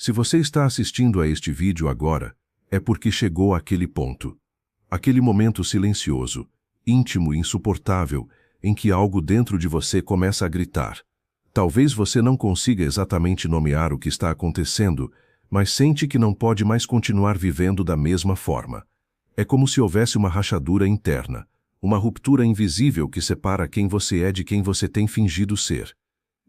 Se você está assistindo a este vídeo agora, é porque chegou àquele ponto. Aquele momento silencioso, íntimo e insuportável, em que algo dentro de você começa a gritar. Talvez você não consiga exatamente nomear o que está acontecendo, mas sente que não pode mais continuar vivendo da mesma forma. É como se houvesse uma rachadura interna, uma ruptura invisível que separa quem você é de quem você tem fingido ser.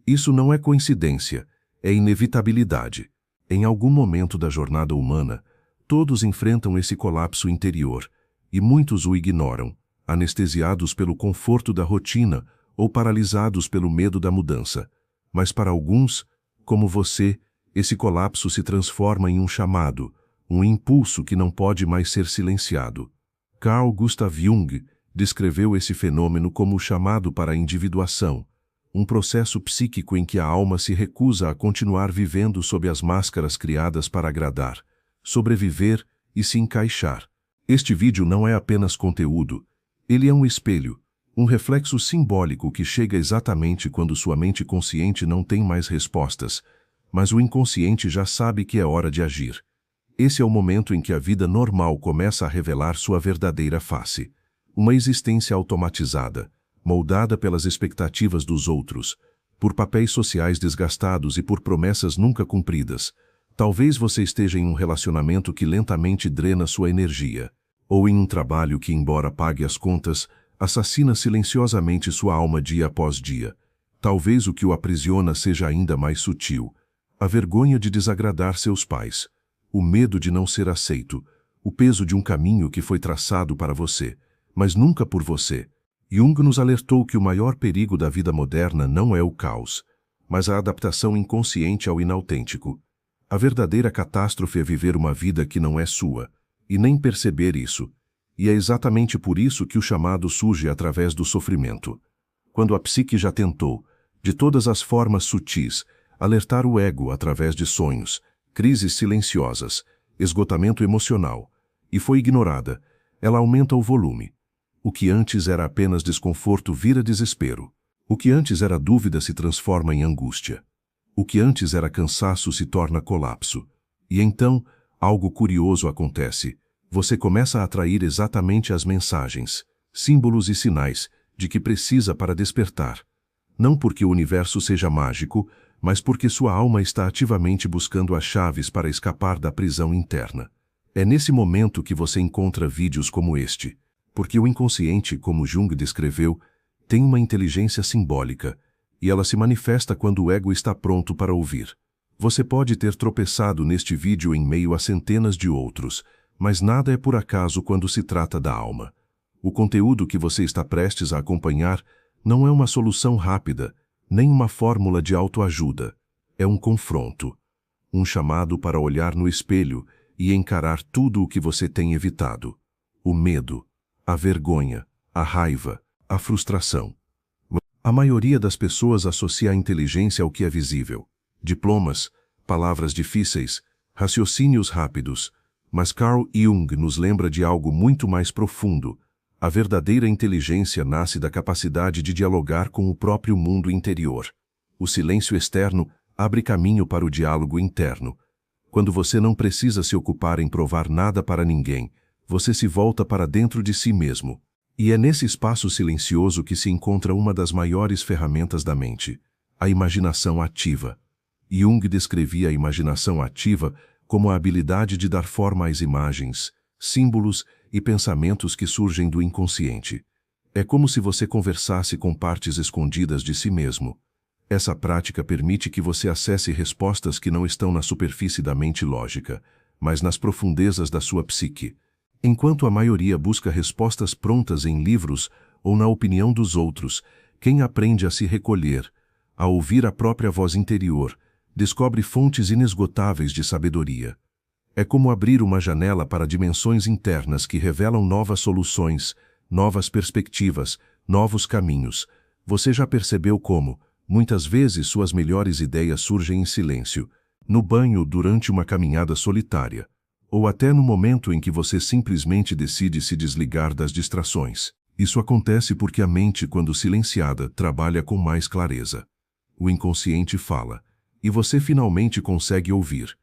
Isso não é coincidência, é inevitabilidade. Em algum momento da jornada humana, todos enfrentam esse colapso interior, e muitos o ignoram, anestesiados pelo conforto da rotina ou paralisados pelo medo da mudança. Mas para alguns, como você, esse colapso se transforma em um chamado, um impulso que não pode mais ser silenciado. Carl Gustav Jung descreveu esse fenômeno como o chamado para a individuação, um processo psíquico em que a alma se recusa a continuar vivendo sob as máscaras criadas para agradar, sobreviver e se encaixar. Este vídeo não é apenas conteúdo, ele é um espelho, um reflexo simbólico que chega exatamente quando sua mente consciente não tem mais respostas, mas o inconsciente já sabe que é hora de agir. Esse é o momento em que a vida normal começa a revelar sua verdadeira face. Uma existência automatizada, moldada pelas expectativas dos outros, por papéis sociais desgastados e por promessas nunca cumpridas. Talvez você esteja em um relacionamento que lentamente drena sua energia, ou em um trabalho que, embora pague as contas, assassina silenciosamente sua alma dia após dia. Talvez o que o aprisiona seja ainda mais sutil. A vergonha de desagradar seus pais, o medo de não ser aceito, o peso de um caminho que foi traçado para você, mas nunca por você. Jung nos alertou que o maior perigo da vida moderna não é o caos, mas a adaptação inconsciente ao inautêntico. A verdadeira catástrofe é viver uma vida que não é sua, e nem perceber isso. E é exatamente por isso que o chamado surge através do sofrimento. Quando a psique já tentou, de todas as formas sutis, alertar o ego através de sonhos, crises silenciosas, esgotamento emocional, e foi ignorada, ela aumenta o volume. O que antes era apenas desconforto vira desespero. O que antes era dúvida se transforma em angústia. O que antes era cansaço se torna colapso. E então, algo curioso acontece. Você começa a atrair exatamente as mensagens, símbolos e sinais de que precisa para despertar. Não porque o universo seja mágico, mas porque sua alma está ativamente buscando as chaves para escapar da prisão interna. É nesse momento que você encontra vídeos como este. Porque o inconsciente, como Jung descreveu, tem uma inteligência simbólica, e ela se manifesta quando o ego está pronto para ouvir. Você pode ter tropeçado neste vídeo em meio a centenas de outros, mas nada é por acaso quando se trata da alma. O conteúdo que você está prestes a acompanhar não é uma solução rápida, nem uma fórmula de autoajuda. É um confronto, um chamado para olhar no espelho e encarar tudo o que você tem evitado. O medo, a vergonha, a raiva, a frustração. A maioria das pessoas associa a inteligência ao que é visível. Diplomas, palavras difíceis, raciocínios rápidos. Mas Carl Jung nos lembra de algo muito mais profundo. A verdadeira inteligência nasce da capacidade de dialogar com o próprio mundo interior. O silêncio externo abre caminho para o diálogo interno. Quando você não precisa se ocupar em provar nada para ninguém, você se volta para dentro de si mesmo. E é nesse espaço silencioso que se encontra uma das maiores ferramentas da mente, a imaginação ativa. Jung descrevia a imaginação ativa como a habilidade de dar forma às imagens, símbolos e pensamentos que surgem do inconsciente. É como se você conversasse com partes escondidas de si mesmo. Essa prática permite que você acesse respostas que não estão na superfície da mente lógica, mas nas profundezas da sua psique. Enquanto a maioria busca respostas prontas em livros ou na opinião dos outros, quem aprende a se recolher, a ouvir a própria voz interior, descobre fontes inesgotáveis de sabedoria. É como abrir uma janela para dimensões internas que revelam novas soluções, novas perspectivas, novos caminhos. Você já percebeu como, muitas vezes, suas melhores ideias surgem em silêncio, no banho durante uma caminhada solitária, ou até no momento em que você simplesmente decide se desligar das distrações. Isso acontece porque a mente, quando silenciada, trabalha com mais clareza. O inconsciente fala, e você finalmente consegue ouvir.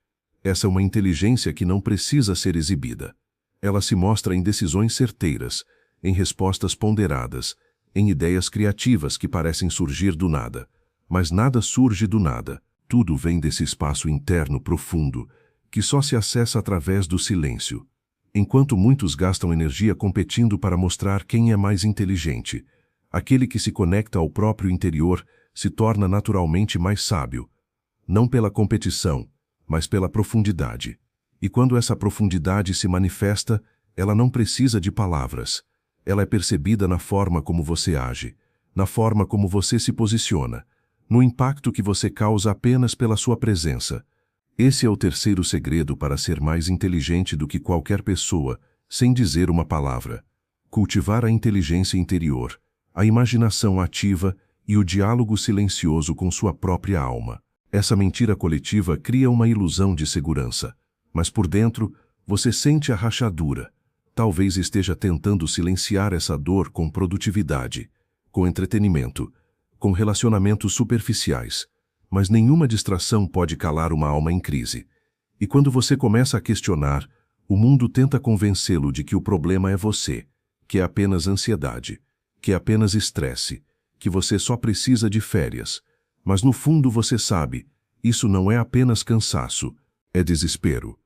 Essa é uma inteligência que não precisa ser exibida. Ela se mostra em decisões certeiras, em respostas ponderadas, em ideias criativas que parecem surgir do nada. Mas nada surge do nada. Tudo vem desse espaço interno profundo, que só se acessa através do silêncio. Enquanto muitos gastam energia competindo para mostrar quem é mais inteligente, aquele que se conecta ao próprio interior se torna naturalmente mais sábio. Não pela competição, mas pela profundidade. E quando essa profundidade se manifesta, ela não precisa de palavras. Ela é percebida na forma como você age, na forma como você se posiciona, no impacto que você causa apenas pela sua presença. Esse é o terceiro segredo para ser mais inteligente do que qualquer pessoa, sem dizer uma palavra. Cultivar a inteligência interior, a imaginação ativa e o diálogo silencioso com sua própria alma. Essa mentira coletiva cria uma ilusão de segurança, mas por dentro você sente a rachadura. Talvez esteja tentando silenciar essa dor com produtividade, com entretenimento, com relacionamentos superficiais. Mas nenhuma distração pode calar uma alma em crise. E quando você começa a questionar, o mundo tenta convencê-lo de que o problema é você, que é apenas ansiedade, que é apenas estresse, que você só precisa de férias. Mas no fundo você sabe, isso não é apenas cansaço, é desespero.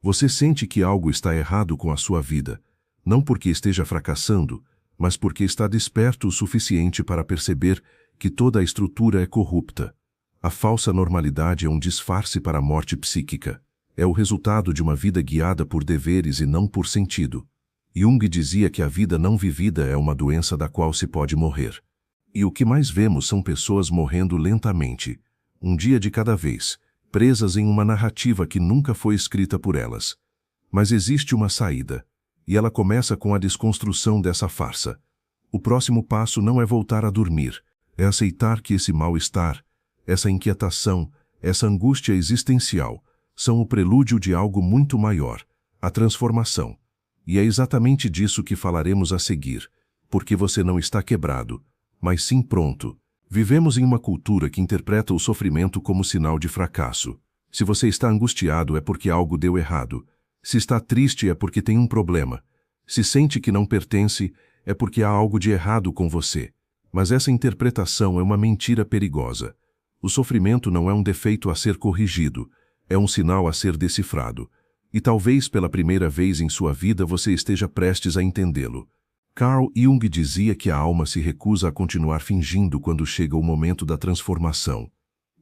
Você sente que algo está errado com a sua vida, não porque esteja fracassando, mas porque está desperto o suficiente para perceber que toda a estrutura é corrupta. A falsa normalidade é um disfarce para a morte psíquica. É o resultado de uma vida guiada por deveres e não por sentido. Jung dizia que a vida não vivida é uma doença da qual se pode morrer. E o que mais vemos são pessoas morrendo lentamente, um dia de cada vez, presas em uma narrativa que nunca foi escrita por elas. Mas existe uma saída, e ela começa com a desconstrução dessa farsa. O próximo passo não é voltar a dormir, é aceitar que esse mal-estar, essa inquietação, essa angústia existencial, são o prelúdio de algo muito maior, a transformação. E é exatamente disso que falaremos a seguir, porque você não está quebrado, mas sim pronto. Vivemos em uma cultura que interpreta o sofrimento como sinal de fracasso. Se você está angustiado é porque algo deu errado. Se está triste é porque tem um problema. Se sente que não pertence, é porque há algo de errado com você. Mas essa interpretação é uma mentira perigosa. O sofrimento não é um defeito a ser corrigido, é um sinal a ser decifrado. E talvez pela primeira vez em sua vida você esteja prestes a entendê-lo. Carl Jung dizia que a alma se recusa a continuar fingindo quando chega o momento da transformação.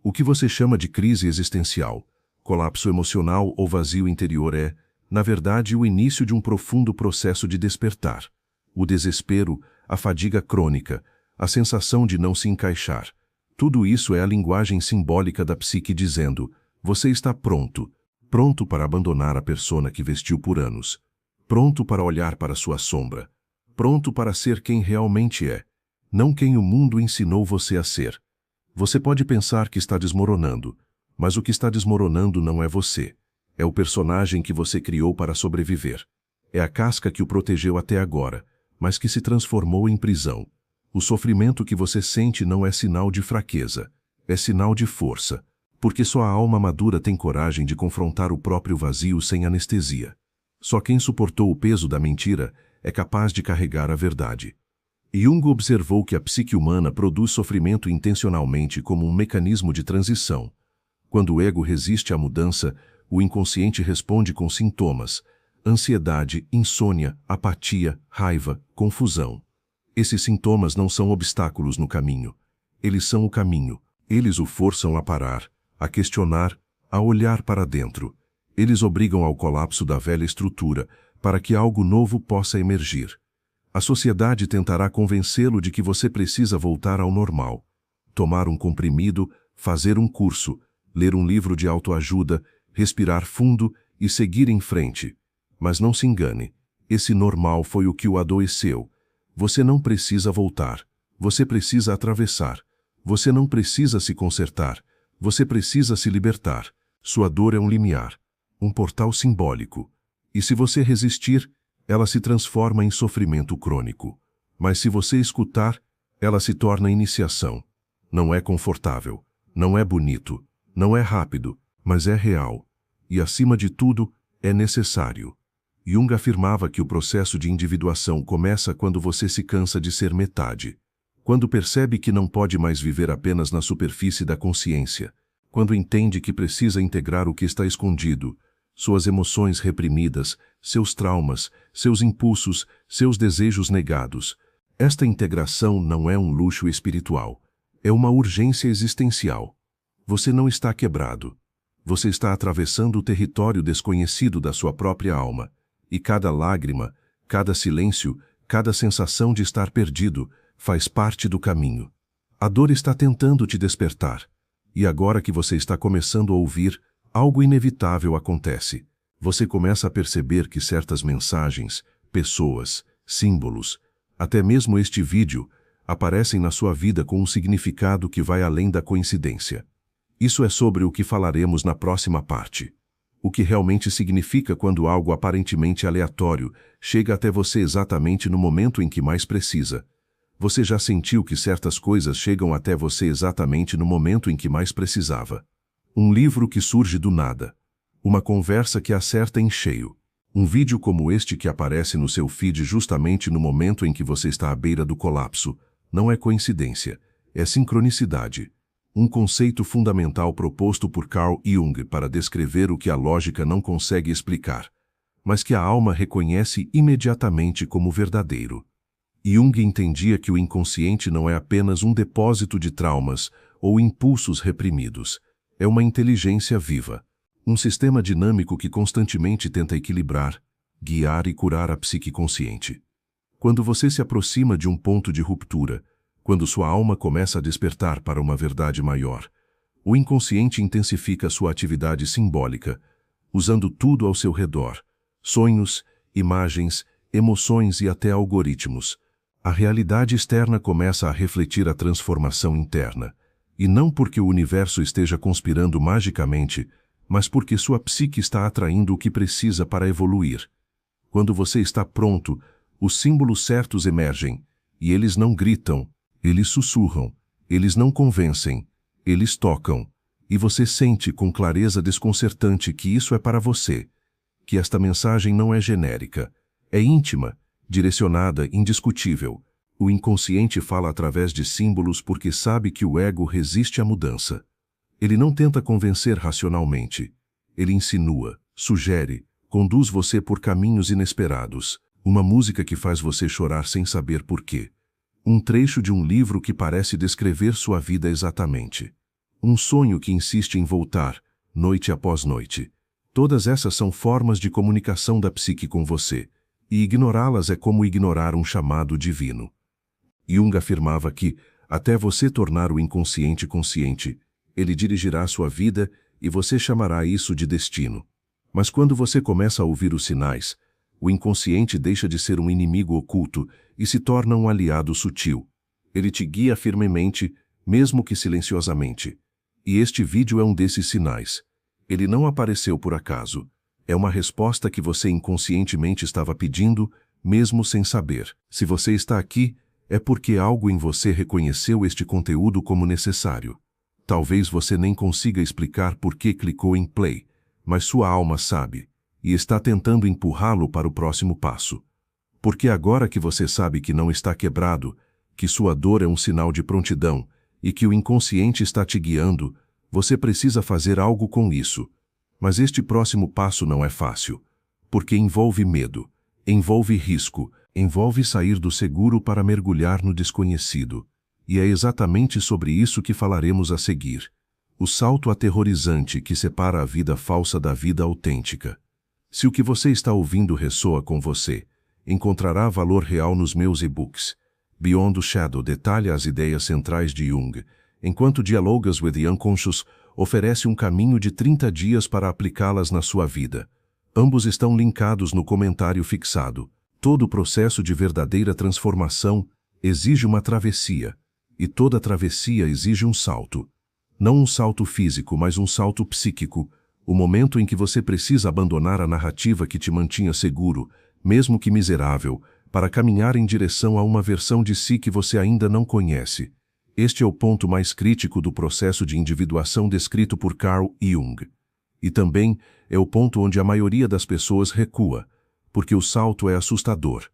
O que você chama de crise existencial, colapso emocional ou vazio interior é, na verdade, o início de um profundo processo de despertar. O desespero, a fadiga crônica, a sensação de não se encaixar. Tudo isso é a linguagem simbólica da psique dizendo, você está pronto, pronto para abandonar a persona que vestiu por anos, pronto para olhar para sua sombra, pronto para ser quem realmente é, não quem o mundo ensinou você a ser. Você pode pensar que está desmoronando, mas o que está desmoronando não é você. É o personagem que você criou para sobreviver. É a casca que o protegeu até agora, mas que se transformou em prisão. O sofrimento que você sente não é sinal de fraqueza, é sinal de força, porque só a alma madura tem coragem de confrontar o próprio vazio sem anestesia. Só quem suportou o peso da mentira é capaz de carregar a verdade. Jung observou que a psique humana produz sofrimento intencionalmente como um mecanismo de transição. Quando o ego resiste à mudança, o inconsciente responde com sintomas: ansiedade, insônia, apatia, raiva, confusão. Esses sintomas não são obstáculos no caminho. Eles são o caminho. Eles o forçam a parar, a questionar, a olhar para dentro. Eles obrigam ao colapso da velha estrutura para que algo novo possa emergir. A sociedade tentará convencê-lo de que você precisa voltar ao normal. Tomar um comprimido, fazer um curso, ler um livro de autoajuda, respirar fundo e seguir em frente. Mas não se engane, esse normal foi o que o adoeceu. Você não precisa voltar. Você precisa atravessar. Você não precisa se consertar. Você precisa se libertar. Sua dor é um limiar, um portal simbólico. E se você resistir, ela se transforma em sofrimento crônico. Mas se você escutar, ela se torna iniciação. Não é confortável, não é bonito, não é rápido, mas é real. E, acima de tudo, é necessário. Jung afirmava que o processo de individuação começa quando você se cansa de ser metade. Quando percebe que não pode mais viver apenas na superfície da consciência. Quando entende que precisa integrar o que está escondido, suas emoções reprimidas, seus traumas, seus impulsos, seus desejos negados. Esta integração não é um luxo espiritual, é uma urgência existencial. Você não está quebrado. Você está atravessando o território desconhecido da sua própria alma, e cada lágrima, cada silêncio, cada sensação de estar perdido faz parte do caminho. A dor está tentando te despertar, e agora que você está começando a ouvir, algo inevitável acontece. Você começa a perceber que certas mensagens, pessoas, símbolos, até mesmo este vídeo, aparecem na sua vida com um significado que vai além da coincidência. Isso é sobre o que falaremos na próxima parte. O que realmente significa quando algo aparentemente aleatório chega até você exatamente no momento em que mais precisa. Você já sentiu que certas coisas chegam até você exatamente no momento em que mais precisava? Um livro que surge do nada. Uma conversa que acerta em cheio. Um vídeo como este que aparece no seu feed justamente no momento em que você está à beira do colapso. Não é coincidência, é sincronicidade. Um conceito fundamental proposto por Carl Jung para descrever o que a lógica não consegue explicar, mas que a alma reconhece imediatamente como verdadeiro. Jung entendia que o inconsciente não é apenas um depósito de traumas ou impulsos reprimidos. É uma inteligência viva, um sistema dinâmico que constantemente tenta equilibrar, guiar e curar a psique consciente. Quando você se aproxima de um ponto de ruptura, quando sua alma começa a despertar para uma verdade maior, o inconsciente intensifica sua atividade simbólica, usando tudo ao seu redor, sonhos, imagens, emoções e até algoritmos. A realidade externa começa a refletir a transformação interna, e não porque o universo esteja conspirando magicamente, mas porque sua psique está atraindo o que precisa para evoluir. Quando você está pronto, os símbolos certos emergem, e eles não gritam, eles sussurram, eles não convencem, eles tocam, e você sente com clareza desconcertante que isso é para você, que esta mensagem não é genérica, é íntima, direcionada, indiscutível. O inconsciente fala através de símbolos porque sabe que o ego resiste à mudança. Ele não tenta convencer racionalmente. Ele insinua, sugere, conduz você por caminhos inesperados. Uma música que faz você chorar sem saber por quê. Um trecho de um livro que parece descrever sua vida exatamente. Um sonho que insiste em voltar, noite após noite. Todas essas são formas de comunicação da psique com você, e ignorá-las é como ignorar um chamado divino. Jung afirmava que, até você tornar o inconsciente consciente, ele dirigirá sua vida e você chamará isso de destino. Mas quando você começa a ouvir os sinais, o inconsciente deixa de ser um inimigo oculto e se torna um aliado sutil. Ele te guia firmemente, mesmo que silenciosamente. E este vídeo é um desses sinais. Ele não apareceu por acaso. É uma resposta que você inconscientemente estava pedindo, mesmo sem saber. Se você está aqui, é porque algo em você reconheceu este conteúdo como necessário. Talvez você nem consiga explicar por que clicou em play, mas sua alma sabe, e está tentando empurrá-lo para o próximo passo. Porque agora que você sabe que não está quebrado, que sua dor é um sinal de prontidão e que o inconsciente está te guiando, você precisa fazer algo com isso. Mas este próximo passo não é fácil, porque envolve medo, envolve risco, envolve sair do seguro para mergulhar no desconhecido. E é exatamente sobre isso que falaremos a seguir. O salto aterrorizante que separa a vida falsa da vida autêntica. Se o que você está ouvindo ressoa com você, encontrará valor real nos meus e-books. Beyond the Shadow detalha as ideias centrais de Jung, enquanto Dialogues with the Unconscious oferece um caminho de 30 dias para aplicá-las na sua vida. Ambos estão linkados no comentário fixado. Todo o processo de verdadeira transformação exige uma travessia, e toda travessia exige um salto. Não um salto físico, mas um salto psíquico, o momento em que você precisa abandonar a narrativa que te mantinha seguro, mesmo que miserável, para caminhar em direção a uma versão de si que você ainda não conhece. Este é o ponto mais crítico do processo de individuação descrito por Carl Jung. E também é o ponto onde a maioria das pessoas recua, porque o salto é assustador.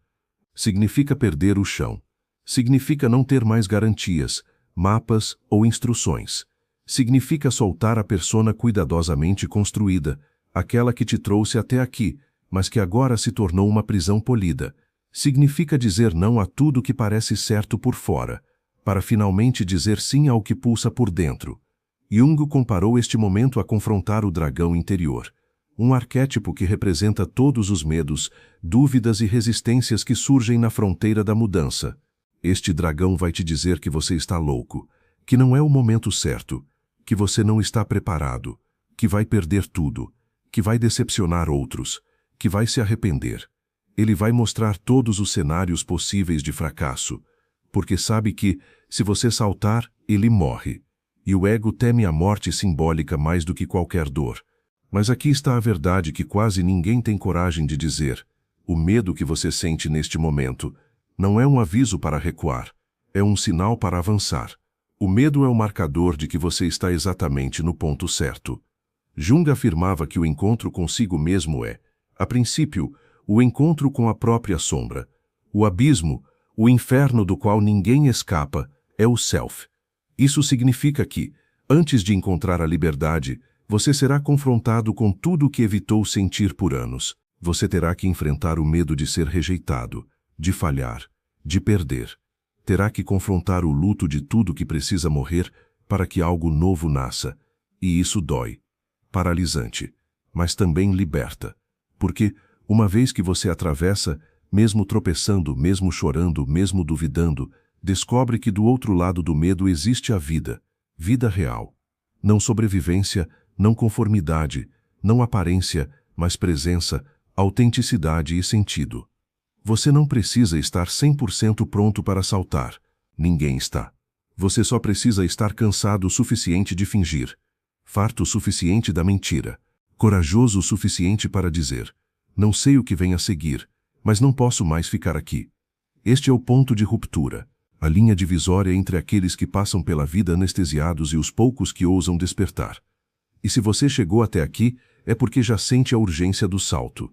Significa perder o chão. Significa não ter mais garantias, mapas ou instruções. Significa soltar a persona cuidadosamente construída, aquela que te trouxe até aqui, mas que agora se tornou uma prisão polida. Significa dizer não a tudo que parece certo por fora, para finalmente dizer sim ao que pulsa por dentro. Jung comparou este momento a confrontar o dragão interior, um arquétipo que representa todos os medos, dúvidas e resistências que surgem na fronteira da mudança. Este dragão vai te dizer que você está louco, que não é o momento certo, que você não está preparado, que vai perder tudo, que vai decepcionar outros, que vai se arrepender. Ele vai mostrar todos os cenários possíveis de fracasso, porque sabe que, se você saltar, ele morre. E o ego teme a morte simbólica mais do que qualquer dor. Mas aqui está a verdade que quase ninguém tem coragem de dizer. O medo que você sente neste momento não é um aviso para recuar, é um sinal para avançar. O medo é o marcador de que você está exatamente no ponto certo. Jung afirmava que o encontro consigo mesmo é, a princípio, o encontro com a própria sombra. O abismo, o inferno do qual ninguém escapa, é o self. Isso significa que, antes de encontrar a liberdade, você será confrontado com tudo o que evitou sentir por anos. Você terá que enfrentar o medo de ser rejeitado, de falhar, de perder. Terá que confrontar o luto de tudo que precisa morrer para que algo novo nasça. E isso dói. Paralisante. Mas também liberta. Porque, uma vez que você atravessa, mesmo tropeçando, mesmo chorando, mesmo duvidando, descobre que do outro lado do medo existe a vida, vida real. Não sobrevivência, não conformidade, não aparência, mas presença, autenticidade e sentido. Você não precisa estar 100% pronto para saltar. Ninguém está. Você só precisa estar cansado o suficiente de fingir, farto o suficiente da mentira, corajoso o suficiente para dizer: não sei o que vem a seguir, mas não posso mais ficar aqui. Este é o ponto de ruptura, a linha divisória entre aqueles que passam pela vida anestesiados e os poucos que ousam despertar. E se você chegou até aqui, é porque já sente a urgência do salto.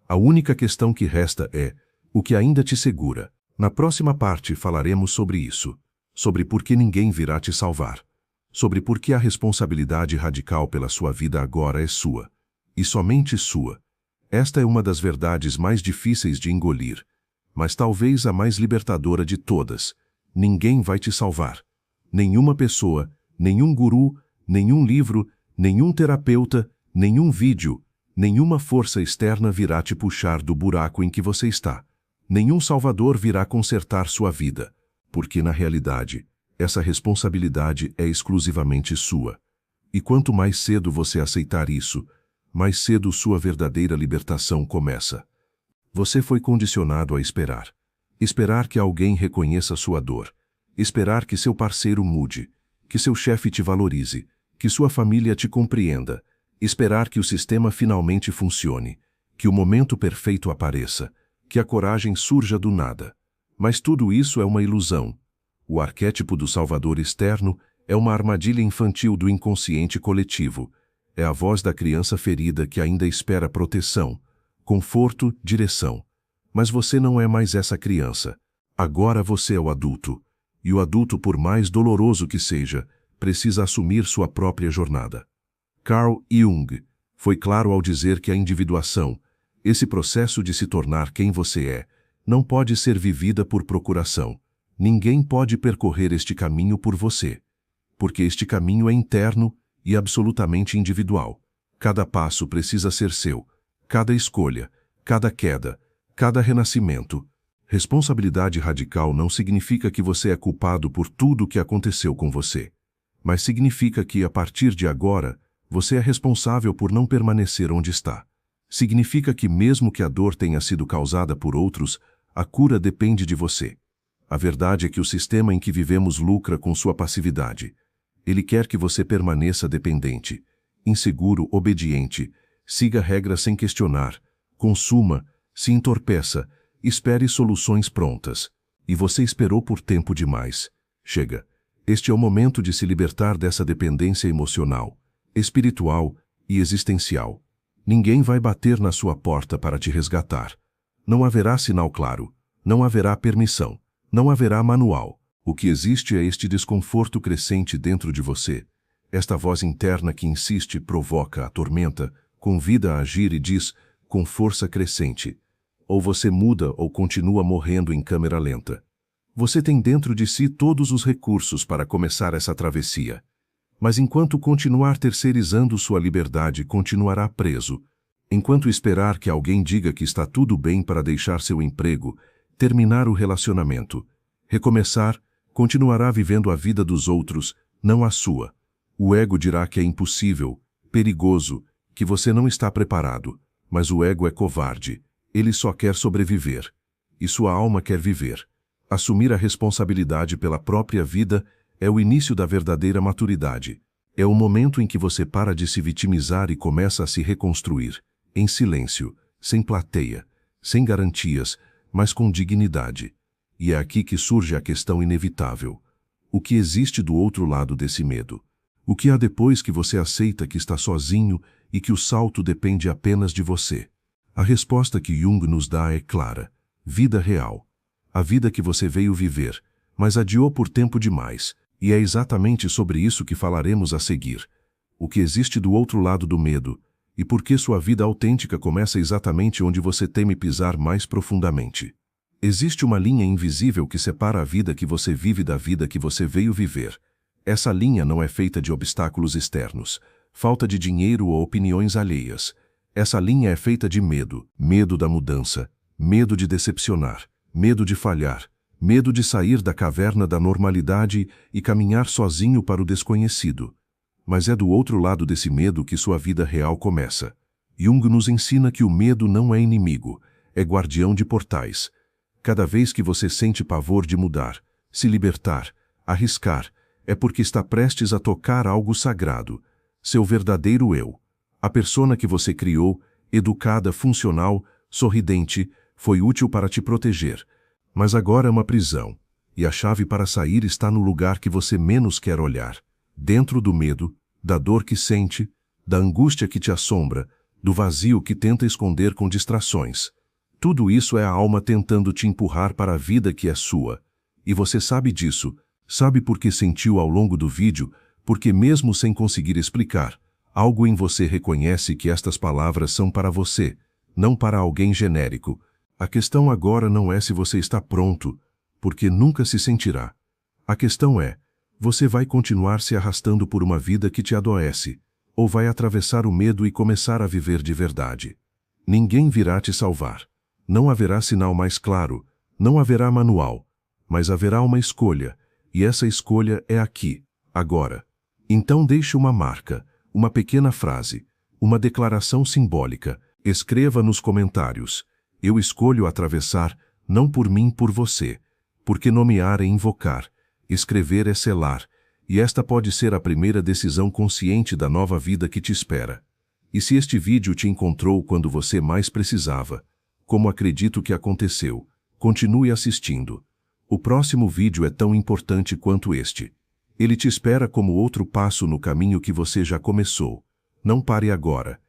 A única questão que resta é: o que ainda te segura? Na próxima parte falaremos sobre isso, sobre por que ninguém virá te salvar, sobre por que a responsabilidade radical pela sua vida agora é sua, e somente sua. Esta é uma das verdades mais difíceis de engolir, mas talvez a mais libertadora de todas. Ninguém vai te salvar. Nenhuma pessoa, nenhum guru, nenhum livro, nenhum terapeuta, nenhum vídeo, nenhuma força externa virá te puxar do buraco em que você está. Nenhum salvador virá consertar sua vida, porque na realidade, essa responsabilidade é exclusivamente sua. E quanto mais cedo você aceitar isso, mais cedo sua verdadeira libertação começa. Você foi condicionado a esperar. Esperar que alguém reconheça sua dor. Esperar que seu parceiro mude, que seu chefe te valorize, que sua família te compreenda. Esperar que o sistema finalmente funcione, que o momento perfeito apareça, que a coragem surja do nada. Mas tudo isso é uma ilusão. O arquétipo do salvador externo é uma armadilha infantil do inconsciente coletivo. É a voz da criança ferida que ainda espera proteção, conforto, direção. Mas você não é mais essa criança. Agora você é o adulto. E o adulto, por mais doloroso que seja, precisa assumir sua própria jornada. Carl Jung foi claro ao dizer que a individuação, esse processo de se tornar quem você é, não pode ser vivida por procuração. Ninguém pode percorrer este caminho por você, porque este caminho é interno e absolutamente individual. Cada passo precisa ser seu, cada escolha, cada queda, cada renascimento. Responsabilidade radical não significa que você é culpado por tudo o que aconteceu com você, mas significa que, a partir de agora, você é responsável por não permanecer onde está. Significa que, mesmo que a dor tenha sido causada por outros, a cura depende de você. A verdade é que o sistema em que vivemos lucra com sua passividade. Ele quer que você permaneça dependente, inseguro, obediente, siga regras sem questionar, consuma, se entorpeça, espere soluções prontas. E você esperou por tempo demais. Chega. Este é o momento de se libertar dessa dependência emocional, espiritual e existencial. Ninguém vai bater na sua porta para te resgatar. Não haverá sinal claro, não haverá permissão, não haverá manual. O que existe é este desconforto crescente dentro de você. Esta voz interna que insiste, provoca, atormenta, convida a agir e diz, com força crescente: ou você muda ou continua morrendo em câmera lenta. Você tem dentro de si todos os recursos para começar essa travessia. Mas enquanto continuar terceirizando sua liberdade, continuará preso. Enquanto esperar que alguém diga que está tudo bem para deixar seu emprego, terminar o relacionamento, recomeçar, continuará vivendo a vida dos outros, não a sua. O ego dirá que é impossível, perigoso, que você não está preparado. Mas o ego é covarde. Ele só quer sobreviver. E sua alma quer viver. Assumir a responsabilidade pela própria vida é o início da verdadeira maturidade. É o momento em que você para de se vitimizar e começa a se reconstruir, em silêncio, sem plateia, sem garantias, mas com dignidade. E é aqui que surge a questão inevitável. O que existe do outro lado desse medo? O que há depois que você aceita que está sozinho e que o salto depende apenas de você? A resposta que Jung nos dá é clara: vida real. A vida que você veio viver, mas adiou por tempo demais. E é exatamente sobre isso que falaremos a seguir. O que existe do outro lado do medo, e por que sua vida autêntica começa exatamente onde você teme pisar mais profundamente. Existe uma linha invisível que separa a vida que você vive da vida que você veio viver. Essa linha não é feita de obstáculos externos, falta de dinheiro ou opiniões alheias. Essa linha é feita de medo, medo da mudança, medo de decepcionar, medo de falhar, medo de sair da caverna da normalidade e caminhar sozinho para o desconhecido. Mas é do outro lado desse medo que sua vida real começa. Jung nos ensina que o medo não é inimigo, é guardião de portais. Cada vez que você sente pavor de mudar, se libertar, arriscar, é porque está prestes a tocar algo sagrado, seu verdadeiro eu. A persona que você criou, educada, funcional, sorridente, foi útil para te proteger. Mas agora é uma prisão, e a chave para sair está no lugar que você menos quer olhar. Dentro do medo, da dor que sente, da angústia que te assombra, do vazio que tenta esconder com distrações. Tudo isso é a alma tentando te empurrar para a vida que é sua. E você sabe disso, sabe porque sentiu ao longo do vídeo, porque mesmo sem conseguir explicar, algo em você reconhece que estas palavras são para você, não para alguém genérico. A questão agora não é se você está pronto, porque nunca se sentirá. A questão é, você vai continuar se arrastando por uma vida que te adoece, ou vai atravessar o medo e começar a viver de verdade. Ninguém virá te salvar. Não haverá sinal mais claro, não haverá manual, mas haverá uma escolha, e essa escolha é aqui, agora. Então deixe uma marca, uma pequena frase, uma declaração simbólica, escreva nos comentários: eu escolho atravessar, não por mim, por você, porque nomear é invocar, escrever é selar, e esta pode ser a primeira decisão consciente da nova vida que te espera. E se este vídeo te encontrou quando você mais precisava, como acredito que aconteceu, continue assistindo. O próximo vídeo é tão importante quanto este. Ele te espera como outro passo no caminho que você já começou. Não pare agora.